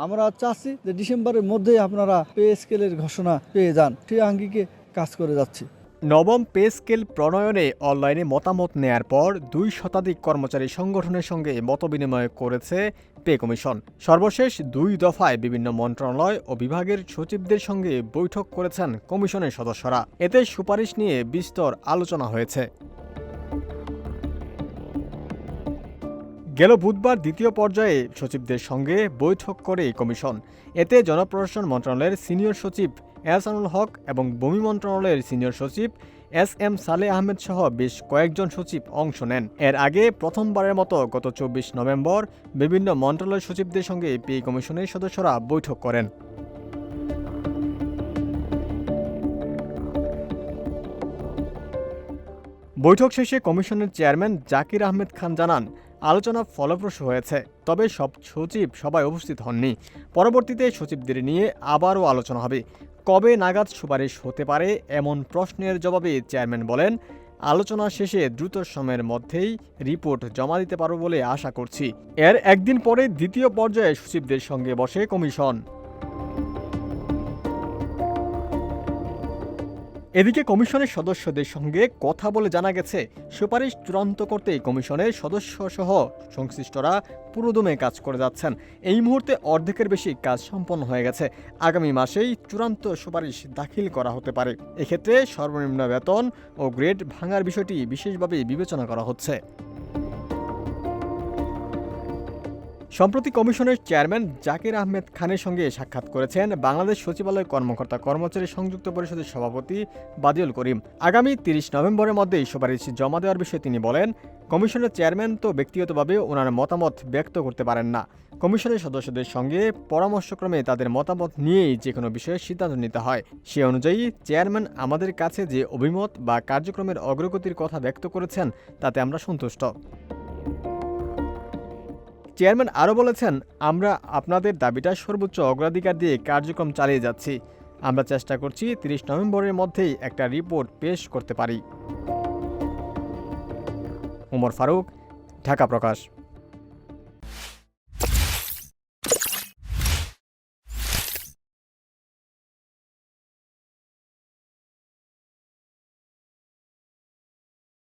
আমরা চাচ্ছি যে ডিসেম্বরের মধ্যেই আপনারা পে স্কেলের ঘোষণা পেয়ে যান, সেই আঙ্গিকে কাজ করে যাচ্ছি। নবম পে স্কেল প্রণয়নে অনলাইনে মতামত নেয়ার পর 2 শতাধিক কর্মচারী সংগঠনের সঙ্গে মতবিনিময় করেছে পে কমিশন। সর্বশেষ 2 দফায় বিভিন্ন মন্ত্রণালয় ও বিভাগের সচিবদের সঙ্গে বৈঠক করেছেন কমিশনের সদস্যরা। এতে সুপারিশ নিয়ে বিস্তর আলোচনা হয়েছে। গেল বুধবার দ্বিতীয় পর্যায়ে সচিবদের সঙ্গে বৈঠক করে কমিশন। এতে জনপ্রশাসন মন্ত্রণালয়ের সিনিয়র সচিব এহসানুল হক এবং ভূমি মন্ত্রণালয়ের সিনিয়র সচিব এস.এম. সালেহ আহমেদ সহ বেশ কয়েকজন সচিব অংশ নেন। এর আগে প্রথমবারের মতো গত 24 নভেম্বর বিভিন্ন মন্ত্রণালয়ের সচিবদের সঙ্গে পে কমিশনের সদস্যরা বৈঠক করেন। বৈঠক শেষে কমিশনের চেয়ারম্যান জাকির আহমেদ খান জানান, আলোচনা ফলপ্রসূ হয়েছে, তবে সব সচিব সবাই উপস্থিত হননি। পরবর্তীতে সচিবদের নিয়ে আবারও আলোচনা হবে। কবে নাগাদ সুপারিশ হতে পারে এমন প্রশ্নের জবাবে চেয়ারম্যান বলেন, আলোচনা শেষে দ্রুত সময়ের মধ্যেই রিপোর্ট জমা দিতে পারব বলে আশা করছি। এর একদিন পরে দ্বিতীয় পর্যায়ে সচিবদের সঙ্গে বসে কমিশন। এদিকে কমিশনের সদস্যদের সঙ্গে কথা বলে জানা গেছে, সুপারিশ চূড়ান্ত করতে কমিশনের সদস্যসহ সংশ্লিষ্টরা পুরোদমে কাজ করে যাচ্ছেন। এই মুহূর্তে অর্ধেকের বেশি কাজ সম্পন্ন হয়ে গেছে। আগামী মাসেই চূড়ান্ত সুপারিশ দাখিল করা হতে পারে। এক্ষেত্রে সর্বনিম্ন বেতন ও গ্রেড ভাঙার বিষয়টি বিশেষভাবে বিবেচনা করা হচ্ছে। সম্প্রতি কমিশনের চেয়ারম্যান জাকির আহমেদ খানের সঙ্গে সাক্ষাৎ করেছেন বাংলাদেশ সচিবালয় কর্মকর্তা কর্মচারী সংযুক্ত পরিষদের সভাপতি বাদিউল করিম। আগামী 30 নভেম্বরের মধ্যেই সুপারিশ জমা দেওয়ার বিষয়ে তিনি বলেন, কমিশনের চেয়ারম্যান তো ব্যক্তিগতভাবে ওনার মতামত ব্যক্ত করতে পারেন না। কমিশনের সদস্যদের সঙ্গে পরামর্শক্রমে তাদের মতামত নিয়েই যে কোনো বিষয়ে সিদ্ধান্ত নিতে হয়। সে অনুযায়ী চেয়ারম্যান আমাদের কাছে যে অভিমত বা কার্যক্রমের অগ্রগতির কথা ব্যক্ত করেছেন তাতে আমরা সন্তুষ্ট। চেয়ারম্যান আরও বলেছেন, আমরা আপনাদের দাবিটা সর্বোচ্চ অগ্রাধিকার দিয়ে কার্যক্রম চালিয়ে যাচ্ছি। আমরা চেষ্টা করছি 30 নভেম্বরের মধ্যেই একটা রিপোর্ট পেশ করতে পারি। ওমর ফারুক, ঢাকা প্রকাশ।